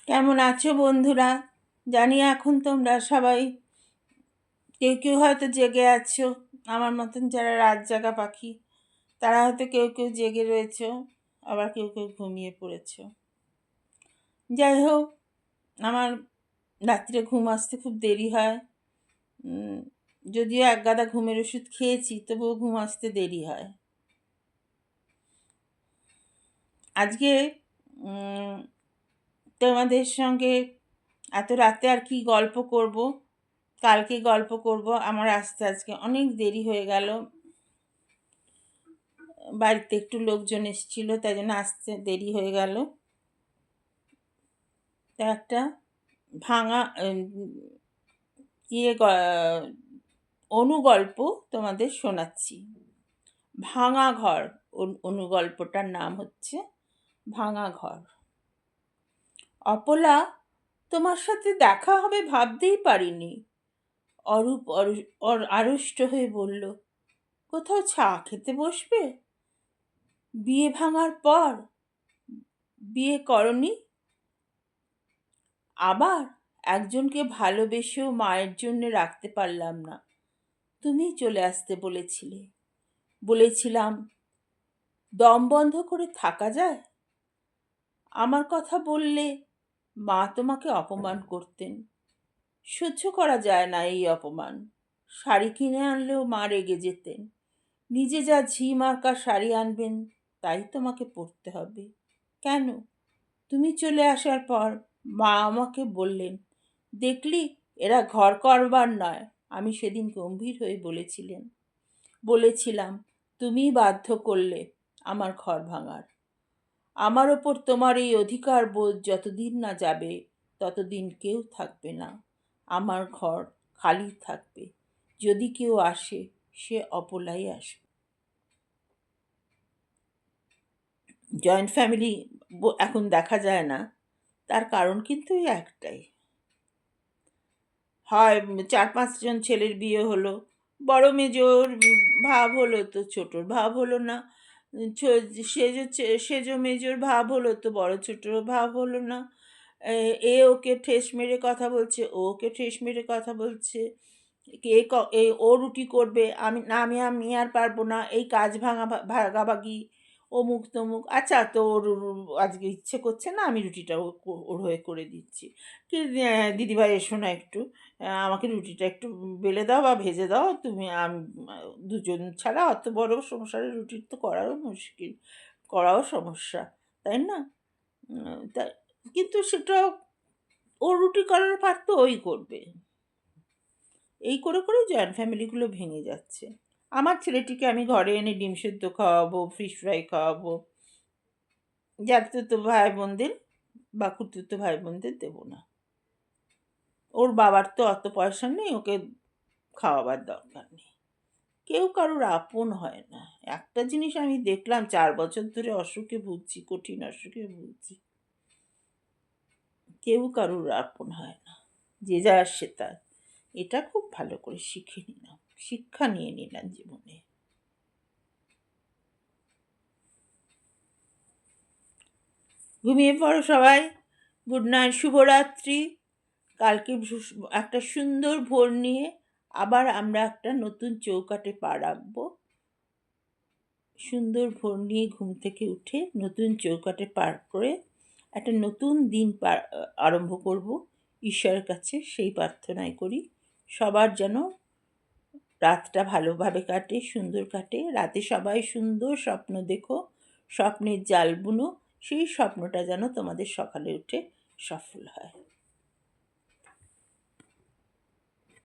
কেমন আছো বন্ধুরা? জানি এখন তোমরা সবাই কেউ কেউ হয়তো জেগে আছো, আমার মতন যারা রাত জাগা পাখি তারা হয়তো কেউ কেউ জেগে রয়েছো, আবার কেউ কেউ ঘুমিয়ে পড়েছো। যাই হোক, আমার রাত্রে ঘুম আসতে খুব দেরি হয়। যদিও এক গাদা ঘুমের ওষুধ খেয়েছি, তবুও ঘুম আসতে দেরি হয়। আজকে তোমাদের সঙ্গে এত রাতে আর কি গল্প করব, কালকে গল্প করব। আমার আসতে আজকে অনেক দেরি হয়ে গেল, বাড়িতে একটু লোকজন এসেছিল, তাই জন্য আসতে দেরি হয়ে গেল। তা একটা ভাঙা অনুগল্প তোমাদের শোনাচ্ছি। ভাঙা ঘর। অনুগল্পটার নাম হচ্ছে ভাঙা ঘর। অপলা, তোমার সাথে দেখা হবে ভাবতেই পারিনি। অরূপ আড়ষ্ট হয়ে বলল, কোথাও চা খেতে বসবে? বিয়ে ভাঙার পর বিয়ে করনি? আবার একজনকে ভালোবেসেও মায়ের জন্য রাখতে পারলাম না। তুমি চলে আসতে বলেছিলাম দম বন্ধ করে থাকা যায়? আমার কথা বললে মা তোমাকে অপমান করতেন। সহ্য করা যায় না এই অপমান। শাড়ি কিনে আনলেও মা রেগে যেতেন। নিজে যা ঝি মার্কা শাড়ি আনবেন তাই তোমাকে পরতে হবে। কেন? তুমি চলে আসার পর মা আমাকে বললেন, দেখলি এরা ঘর করবার নয়। আমি সেদিন গম্ভীর হয়ে বলেছিলাম তুমি বাধ্য করলে আমার ঘর ভাঙার। আমার ওপর তোমার এই অধিকার বোধ যতদিন না যাবে ততদিন কেউ থাকবে না। আমার ঘর খালি থাকবে। যদি কেউ আসে সে অপলাই আসবে। জয়েন্ট ফ্যামিলি এখন দেখা যায় না, তার কারণ কিন্তু এই একটাই। হয় 4-5 জন ছেলের বিয়ে হলো, বড় মেজোর ভাব হলো তো ছোটর ভাব হলো না, সেজো মেজোর ভাব হলো তো বড় ছোটর ভাব হলো না। এ ওকে ঠেস মেরে কথা বলছে, ও ওকে ঠেস মেরে কথা বলছে। ও রুটি করবে, আমি আর পারবো না, এই কাজ ভাগাভাগি, অমুক তমুক। আচ্ছা, তো ওর আজকে ইচ্ছে করছে না, আমি রুটিটা ওর হয়ে করে দিচ্ছি। কি দিদিভাই এসো না একটু, আমাকে রুটিটা একটু বেলে দাও বা ভেজে দাও তুমি। দুজন ছাড়া অত বড় সংসারে রুটি তো করাও সমস্যা, তাই না? তাই, কিন্তু সেটা ও রুটি করার পার তো ওই করবে। এই করে করে জয়েন্ট ফ্যামিলিগুলো ভেঙে যাচ্ছে। আমার ছেলেটিকে আমি ঘরে এনে ডিম সেদ্ধ খাওয়াবো, ফিশ ফ্রাই খাওয়াবো, জ্যাঠতুতো ভাই বোনদের বা খুড়তুতো ভাই বোনদের দেবো না। ওর বাবার তো অত পয়সা নেই, ওকে খাওয়াবার দরকার নেই। কেউ কারোর আপন হয় না। একটা জিনিস আমি দেখলাম, 4 বছর ধরে কঠিন অসুখে ভুগছি। কেউ কারোর আপন হয় না, যে যার সে তার। এটা খুব ভালো করে শিক্ষা নিয়ে নিলাম জীবনে। ঘুমিয়ে পড়ো সবাই। গুড নাইট, শুভরাত্রি। কালকে একটা সুন্দর ভোর নিয়ে আবার আমরা একটা নতুন চৌকাঠে পা রাখবো। সুন্দর ভোর নিয়ে ঘুম থেকে উঠে নতুন চৌকাঠে পার করে একটা নতুন দিন আরম্ভ করব। ঈশ্বরের কাছে সেই প্রার্থনাই করি সবার যেন রাতটা ভালোভাবে কাটে, সুন্দর কাটে। রাতে সবাই সুন্দর স্বপ্ন দেখো, স্বপ্নের জাল বুনো, সেই স্বপ্নটা যেন তোমাদের সকালে উঠে সফল হয়।